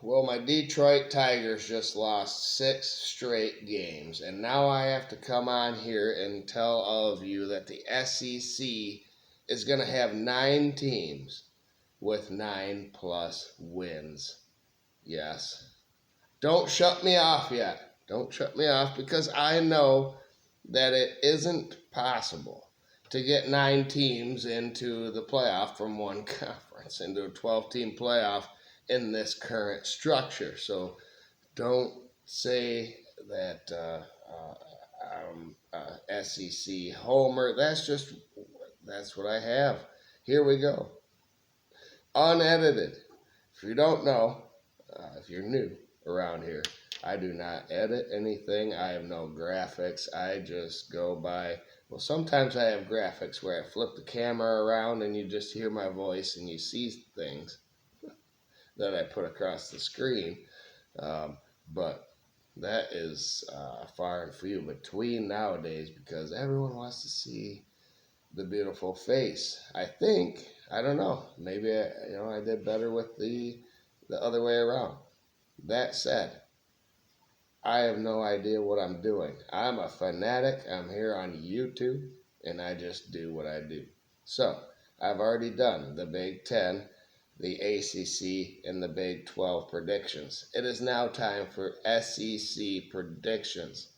Well, my Detroit Tigers just lost 6 straight games, and now I have to come on here and tell all of you that the SEC is going to have 9 teams with 9+ wins. Yes. Don't shut me off yet. Don't shut me off because I know that it isn't possible to get 9 teams into the playoff from one conference, into a 12-team playoff in this current structure. So don't say that SEC homer. That's what I have. Here we go. Unedited. If you don't know, if you're new around here, I do not edit anything. I have no graphics. I just go by, well, sometimes I have graphics where I flip the camera around and you just hear my voice and you see things that I put across the screen. But that is far and few between nowadays because everyone wants to see the beautiful face. I don't know, maybe I did better with the other way around. That said, I have no idea what I'm doing. I'm a fanatic. I'm here on YouTube, and I just do what I do. So, I've already done the Big Ten, the ACC, and the Big 12 predictions. It is now time for SEC predictions.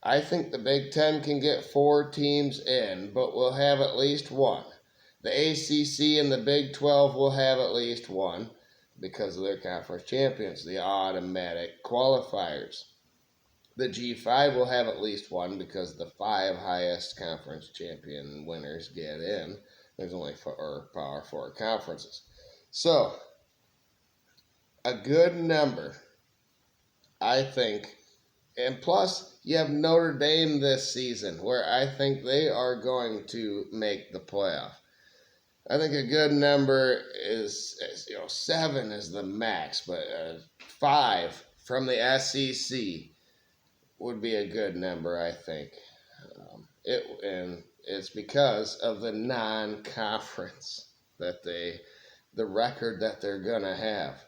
I think the Big Ten can get 4 teams in, but we'll have at least one. The ACC and the Big 12 will have at least one because of their conference champions, the automatic qualifiers. The G5 will have at least one because the 5 highest conference champion winners get in. There's only 4 Power 4 conferences. So, a good number, I think. And plus, you have Notre Dame this season, where I think they are going to make the playoff. I think a good number is 7 is the max, but 5 from the SEC would be a good number, I think. And it's because of the non-conference the record that they're gonna have.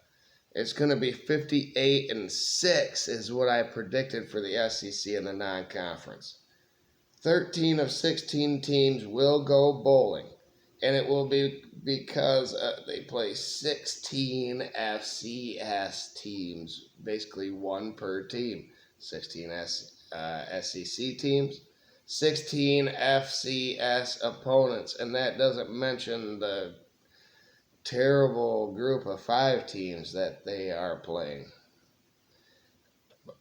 It's going to be 58-6 is what I predicted for the SEC and the non-conference. 13 of 16 teams will go bowling, and it will be because they play 16 FCS teams, basically 1 per team. 16 SEC teams, 16 FCS opponents, and that doesn't mention the terrible group of 5 teams that they are playing.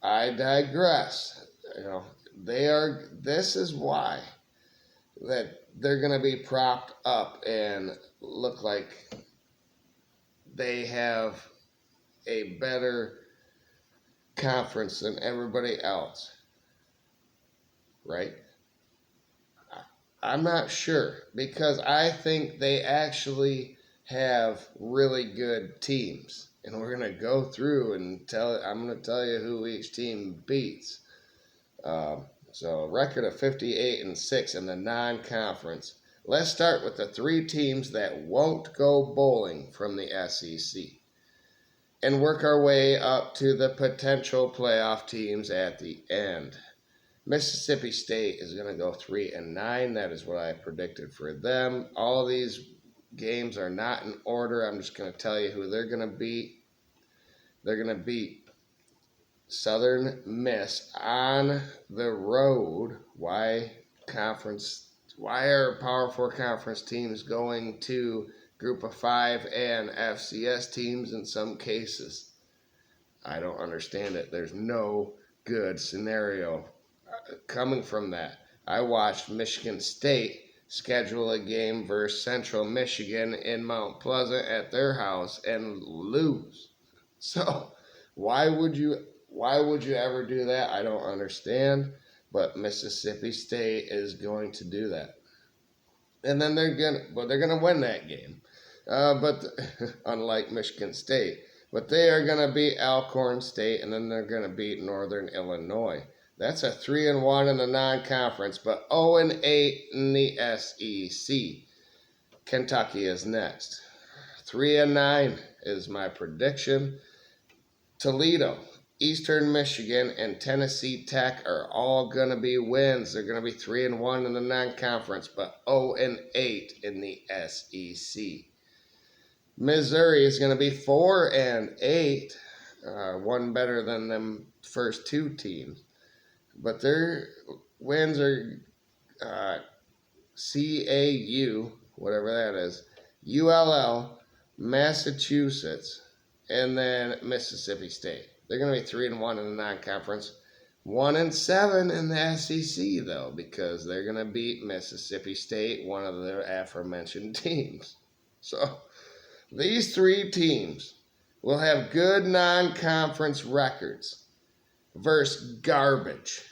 I digress. This is why that they're going to be propped up and look like they have a better conference than everybody else. Right? I'm not sure because I think they actually have really good teams, and we're going to go through and I'm going to tell you who each team beats. So a record of 58-6 in the non-conference. Let's start with the 3 teams that won't go bowling from the SEC and work our way up to the potential playoff teams at the end. Mississippi State is going to go 3-9. That is what I predicted for them. All these games are not in order. I'm just going to tell you who they're going to beat. They're going to beat Southern Miss on the road. Why are Power 4 conference teams going to Group of 5 and FCS teams in some cases? I don't understand it. There's no good scenario coming from that. I watched Michigan State schedule a game versus Central Michigan in Mount Pleasant at their house and lose. So why would you ever do that? I don't understand. But Mississippi State is going to do that, and then they're gonna win that game. But unlike Michigan State, but they are gonna beat Alcorn State, and then they're gonna beat Northern Illinois. That's a 3-1 in the non-conference, but 0-8 in the SEC. Kentucky is next. 3-9. is my prediction. Toledo, Eastern Michigan, and Tennessee Tech are all going to be wins. They're going to be 3-1 in the non-conference, but 0-8 in the SEC. Missouri is going to be 4-8, one better than them first two teams, but their wins are CAU, whatever that is, ULL, Massachusetts, and then Mississippi State. They're going to be 3-1 in the non-conference, 1-7 in the SEC though, because they're going to beat Mississippi State, one of the aforementioned teams. So these three teams will have good non-conference records versus garbage,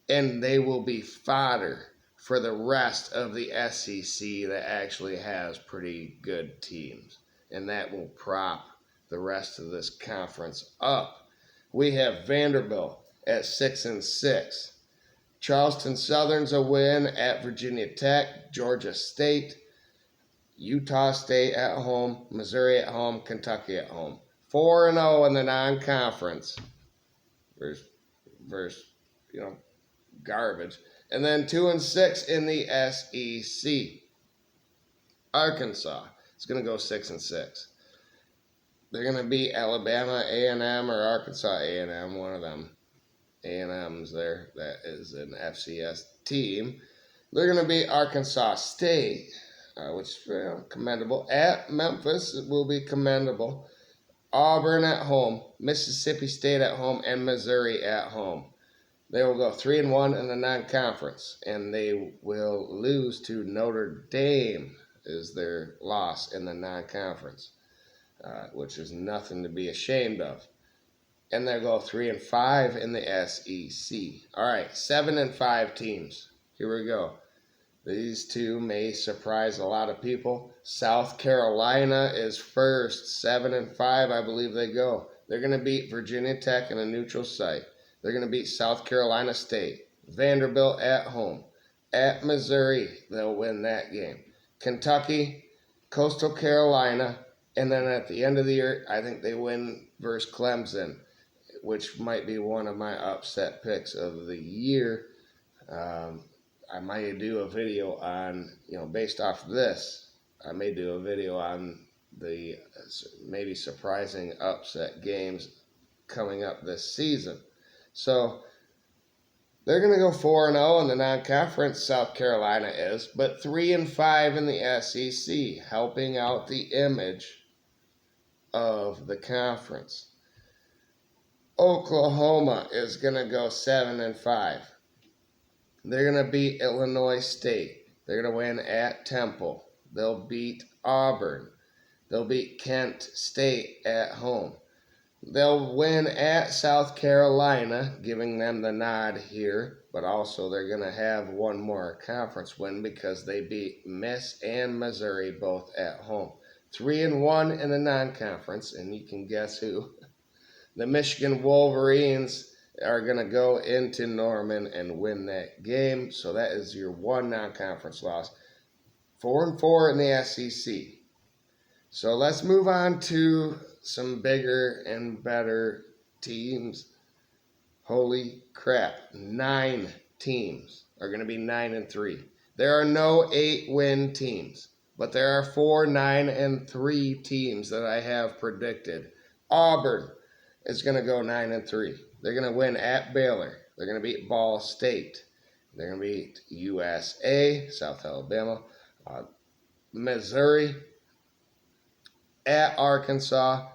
and they will be fodder for the rest of the SEC that actually has pretty good teams, and that will prop the rest of this conference up. We have Vanderbilt at 6-6. Charleston Southern's a win at Virginia Tech, Georgia State, Utah State at home, Missouri at home, Kentucky at home. 4-0 in the non-conference versus garbage. And then 2-6 in the SEC. Arkansas is going to go 6-6. They're going to beat Alabama A&M or Arkansas A&M, one of them. A&M's there. That is an FCS team. They're going to beat Arkansas State, which is commendable. At Memphis, it will be commendable. Auburn at home, Mississippi State at home, and Missouri at home. They will go 3-1 in the non-conference, and they will lose to Notre Dame is their loss in the non-conference, which is nothing to be ashamed of. And they'll go 3-5 in the SEC. All right, 7-5 teams. Here we go. These two may surprise a lot of people. South Carolina is first, 7-5, I believe they go. They're going to beat Virginia Tech in a neutral site. They're going to beat South Carolina State. Vanderbilt at home. At Missouri, they'll win that game. Kentucky, Coastal Carolina, and then at the end of the year, I think they win versus Clemson, which might be one of my upset picks of the year. I might do a video on, based off of this, I may do a video on the maybe surprising upset games coming up this season. So they're going to go 4-0 in the non-conference, South Carolina is, but 3-5 in the SEC, helping out the image of the conference. Oklahoma is going to go 7-5. They're going to beat Illinois State. They're going to win at Temple. They'll beat Auburn. They'll beat Kent State at home. They'll win at South Carolina, giving them the nod here, but also they're going to have one more conference win because they beat Miss and Missouri both at home. 3-1 in the non-conference, and you can guess who. The Michigan Wolverines are going to go into Norman and win that game, so that is your one non-conference loss. 4-4 in the SEC. So let's move on to some bigger and better teams. Holy crap. 9 teams are going to be 9-3. There are no 8-win teams, but there are 4 9-3 teams that I have predicted. Auburn is going to go 9-3. They're going to win at Baylor. They're going to beat Ball State. They're going to beat USA, South Alabama, Missouri, at Arkansas.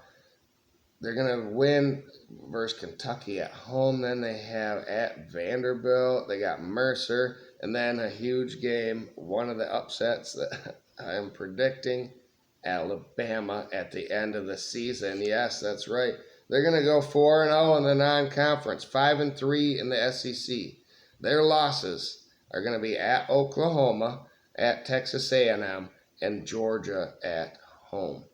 They're going to win versus Kentucky at home. Then they have at Vanderbilt. They got Mercer. And then a huge game, one of the upsets that I am predicting, Alabama at the end of the season. Yes, that's right. They're going to go 4-0 in the non-conference, 5-3 in the SEC. Their losses are going to be at Oklahoma, at Texas A&M, and Georgia at home.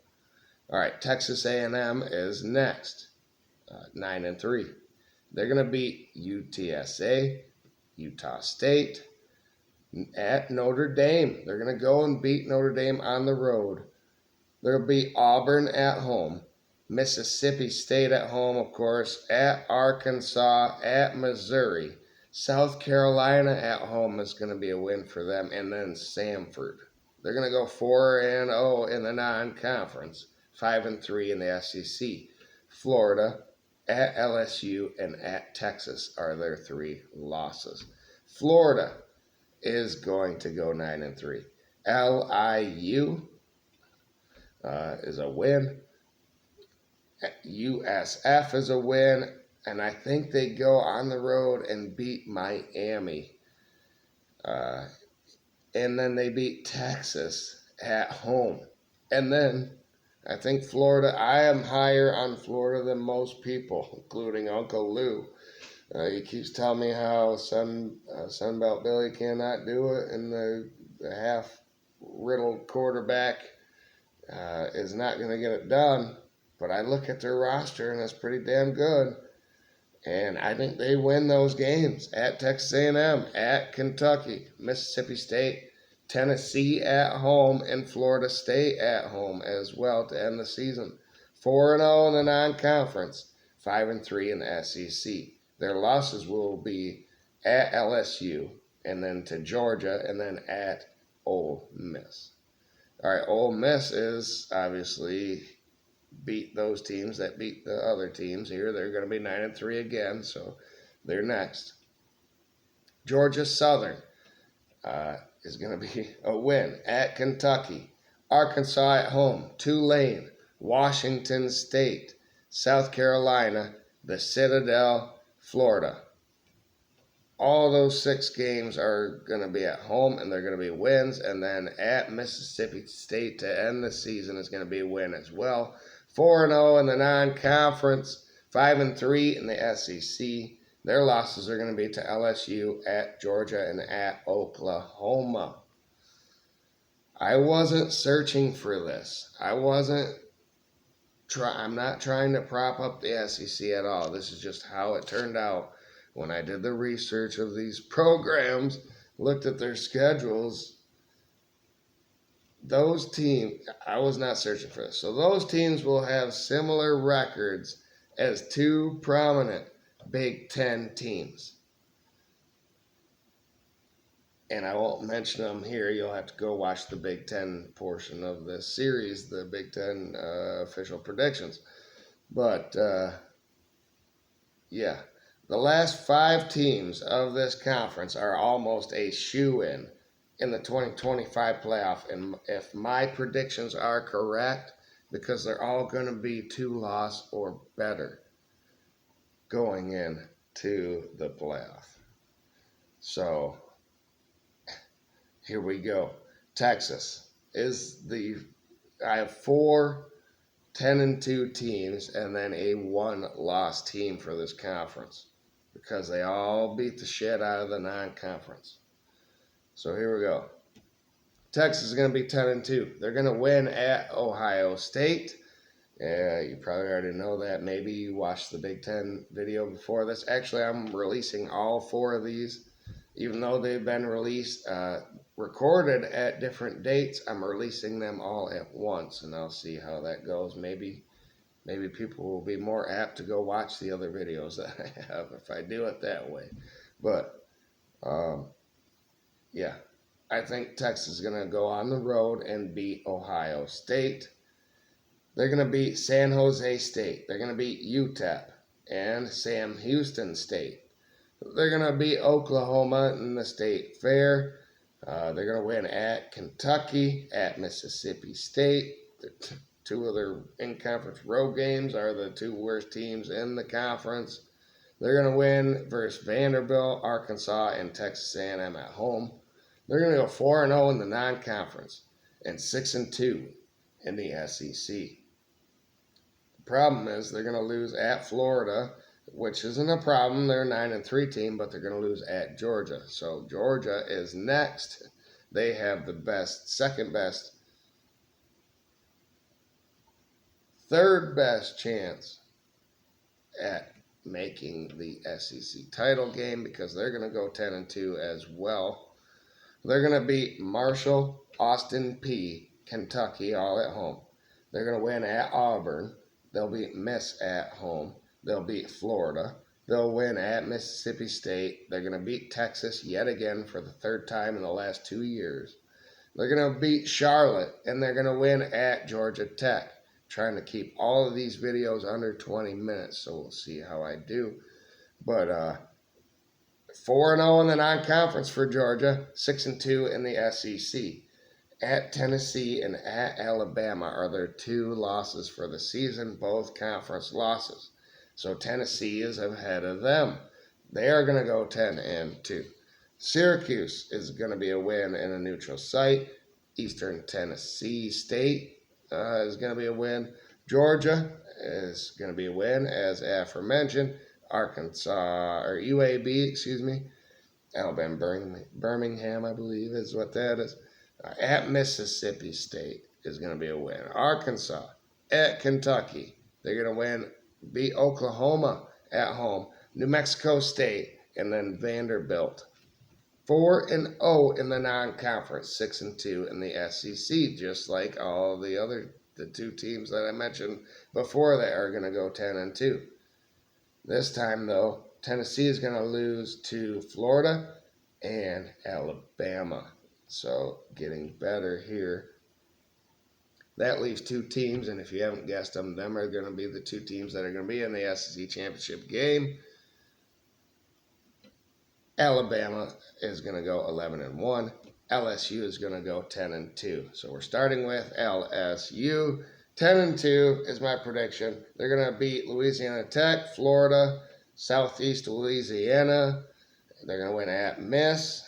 All right, Texas A&M is next, 9-3. They're going to beat UTSA, Utah State, at Notre Dame. They're going to go and beat Notre Dame on the road. There'll be Auburn at home, Mississippi State at home, of course, at Arkansas, at Missouri. South Carolina at home is going to be a win for them, and then Samford. They're going to go 4-0 in the non-conference, 5-3 in the SEC. Florida at LSU and at Texas are their three losses. Florida is going to go 9-3. LIU is a win. USF is a win, and I think they go on the road and beat Miami. And then they beat Texas at home. And then I think Florida, I am higher on Florida than most people, including Uncle Lou. He keeps telling me how Sunbelt Billy cannot do it, and the half-riddled quarterback is not going to get it done. But I look at their roster, and it's pretty damn good. And I think they win those games at Texas A&M, at Kentucky, Mississippi State, Tennessee at home, and Florida State at home as well to end the season. 4-0 in the non-conference, 5-3 in the SEC. Their losses will be at LSU, and then to Georgia, and then at Ole Miss. All right, Ole Miss is obviously beat those teams that beat the other teams here. They're going to be 9-3 again, so they're next. Georgia Southern is going to be a win at Kentucky. Arkansas at home, Tulane, Washington State, South Carolina, the Citadel, Florida. All those 6 games are going to be at home, and they're going to be wins. And then at Mississippi State to end the season is going to be a win as well. 4-0 in the non-conference, 5-3 in the SEC. Their losses are going to be to LSU, at Georgia, and at Oklahoma. I wasn't searching for this. I'm not trying to prop up the SEC at all. This is just how it turned out. When I did the research of these programs, looked at their schedules, those teams, I was not searching for this. So those teams will have similar records as 2 prominent Big Ten teams. And I won't mention them here. You'll have to go watch the Big Ten portion of this series, the Big Ten official predictions. But, yeah. The last 5 teams of this conference are almost a shoo-in the 2025 playoff. And if my predictions are correct, because they're all going to be 2-loss or better going into the playoff. So, here we go. Texas is I have 4 10-2 teams and then a 1-loss team for this conference, because they all beat the shit out of the non-conference. So here we go. Texas is going to be 10-2. They're going to win at Ohio State. You probably already know that. Maybe you watched the Big Ten video before this. Actually, I'm releasing all 4 of these. Even though they've been recorded at different dates, I'm releasing them all at once, and I'll see how that goes. Maybe people will be more apt to go watch the other videos that I have if I do it that way. But, yeah, I think Texas is going to go on the road and beat Ohio State. They're going to beat San Jose State. They're going to beat UTEP and Sam Houston State. They're going to beat Oklahoma in the State Fair. They're going to win at Kentucky, at Mississippi State. 2 of their in-conference road games are the 2 worst teams in the conference. They're going to win versus Vanderbilt, Arkansas, and Texas A&M at home. They're going to go 4-0 in the non-conference and 6-2 in the SEC. The problem is they're going to lose at Florida, which isn't a problem. They're a 9-3 team, but they're going to lose at Georgia. So Georgia is next. They have the second best, third best chance at making the SEC title game, because they're going to go 10-2 as well. They're going to beat Marshall, Austin Peay, Kentucky, all at home. They're going to win at Auburn. They'll beat Miss at home. They'll beat Florida. They'll win at Mississippi State. They're going to beat Texas yet again for the third time in the last 2 years. They're going to beat Charlotte, and they're going to win at Georgia Tech. Trying to keep all of these videos under 20 minutes, so we'll see how I do. But 4-0 in the non-conference for Georgia, 6-2 in the SEC. At Tennessee and at Alabama are their 2 losses for the season, both conference losses. So Tennessee is ahead of them. They are going to go 10-2. Syracuse is going to be a win in a neutral site. Eastern Tennessee State is going to be a win. Georgia is going to be a win, as aforementioned. Arkansas, or UAB, Alabama, Birmingham, I believe is what that is. At Mississippi State is going to be a win. Arkansas at Kentucky. They're going to win, beat Oklahoma at home. New Mexico State, and then Vanderbilt. 4-0 in the non-conference, 6-2 in the SEC, just like all the 2 teams that I mentioned before that are going to go 10-2. This time, though, Tennessee is going to lose to Florida and Alabama. So getting better here. That leaves 2 teams, and if you haven't guessed them are going to be the 2 teams that are going to be in the SEC championship game. Alabama is going to go 11-1. LSU is going to go 10-2. So we're starting with LSU. 10-2 is my prediction. They're going to beat Louisiana Tech, Florida, Southeast Louisiana. They're going to win at Miss,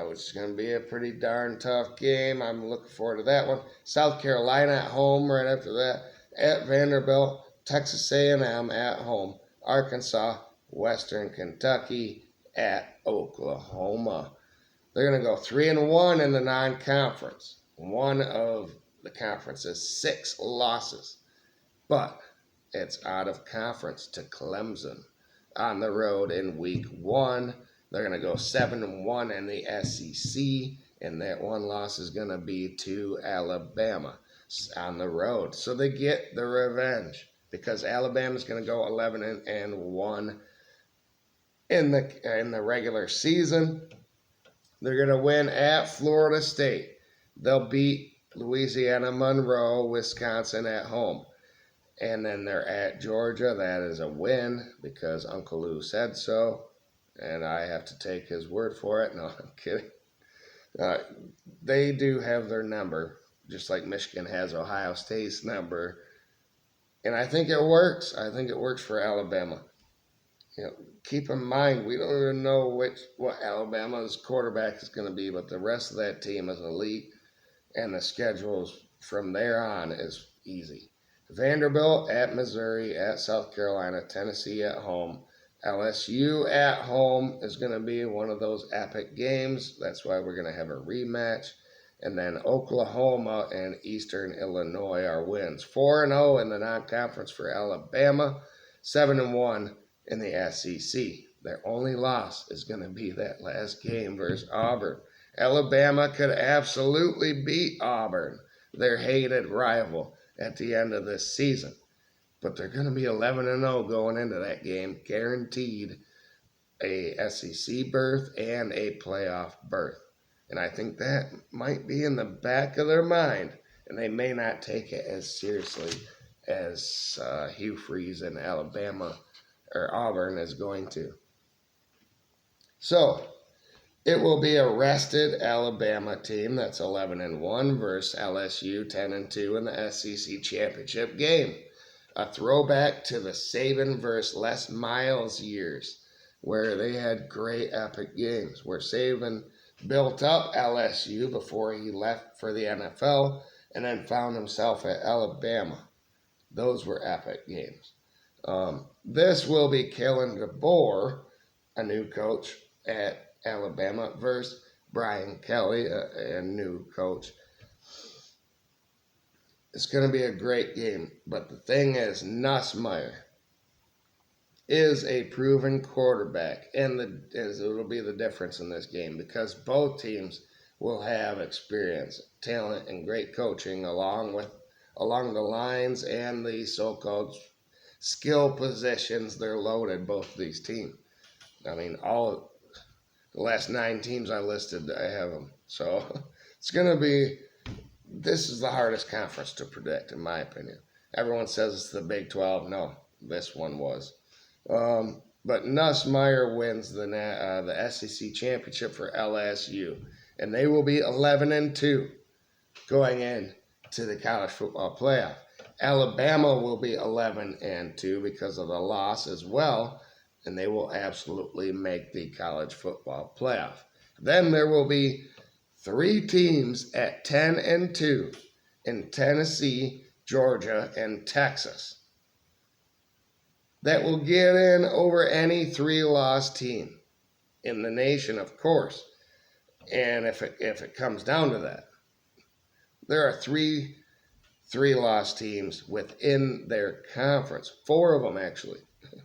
which is going to be a pretty darn tough game. I'm looking forward to that one. South Carolina at home right after that. At Vanderbilt, Texas A&M at home. Arkansas, Western Kentucky at Oklahoma. They're going to go 3-1 in the non-conference. One of the conference's 6 losses. But it's out of conference to Clemson on the road in week 1. They're going to go 7-1 in the SEC, and that 1 loss is going to be to Alabama on the road. So they get the revenge because Alabama's going to go 11-1 in the regular season. They're going to win at Florida State. They'll beat Louisiana Monroe, Wisconsin at home. And then they're at Georgia. That is a win because Uncle Lou said so. And I have to take his word for it. No, I'm kidding. They do have their number, just like Michigan has Ohio State's number. And I think it works. I think it works for Alabama. Keep in mind, we don't even know what Alabama's quarterback is going to be, but the rest of that team is elite, and the schedules from there on is easy. Vanderbilt at Missouri, at South Carolina, Tennessee at home. LSU at home is going to be one of those epic games. That's why we're going to have a rematch. And then Oklahoma and Eastern Illinois are wins. 4-0 in the non-conference for Alabama, 7-1 in the SEC. Their only loss is going to be that last game versus Auburn. Alabama could absolutely beat Auburn, their hated rival, at the end of this season. But they're going to be 11-0 going into that game, guaranteed a SEC berth and a playoff berth. And I think that might be in the back of their mind, and they may not take it as seriously as Hugh Freeze in Alabama or Auburn is going to. So it will be a rested Alabama team that's 11-1 versus LSU 10-2 in the SEC championship game. A throwback to the Saban versus Les Miles years, where they had great epic games, where Saban built up LSU before he left for the NFL and then found himself at Alabama. Those were epic games. This will be Kalen DeBoer, a new coach at Alabama, versus Brian Kelly, a new coach. It's going to be a great game, but the thing is, Nussmeier is a proven quarterback, and it'll be the difference in this game because both teams will have experience, talent, and great coaching along with along the lines and the so-called skill positions. They're loaded, both of these teams. I mean, all the last 9 teams I listed, I have them. So it's going to be, this is the hardest conference to predict, in my opinion. Everyone says it's the Big 12. No, this one was. But Nussmeier wins the SEC championship for LSU, and they will be 11-2 going in to the college football playoff. Alabama will be 11-2 because of the loss as well, and they will absolutely make the college football playoff. Then there will be 3 teams at 10-2 in Tennessee, Georgia, and Texas that will get in over any 3-loss team in the nation, of course. And if it comes down to that, there are 3-loss teams within their conference. 4 of them, actually.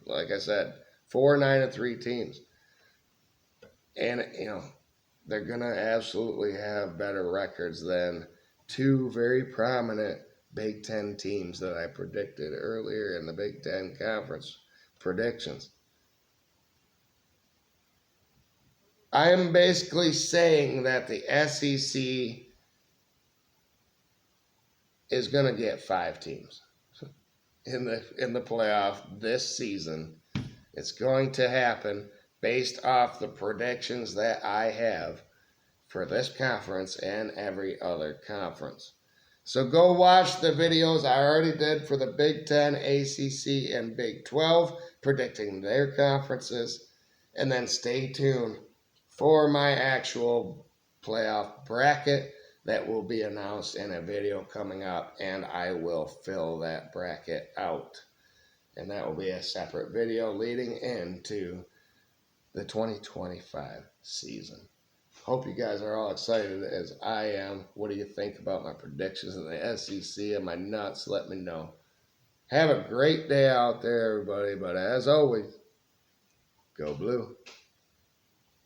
Like I said, 4 9-3 teams. And, they're going to absolutely have better records than 2 very prominent Big Ten teams that I predicted earlier in the Big Ten Conference predictions. I am basically saying that the SEC is going to get 5 teams in the playoff this season. It's going to happen based off the predictions that I have for this conference and every other conference. So go watch the videos I already did for the Big Ten, ACC, and Big 12, predicting their conferences. And then stay tuned for my actual playoff bracket that will be announced in a video coming up, and I will fill that bracket out. And that will be a separate video leading into the 2025 season. Hope you guys are all excited as I am. What do you think about my predictions in the SEC? Am I nuts? Let me know. Have a great day out there, everybody. But as always, go blue.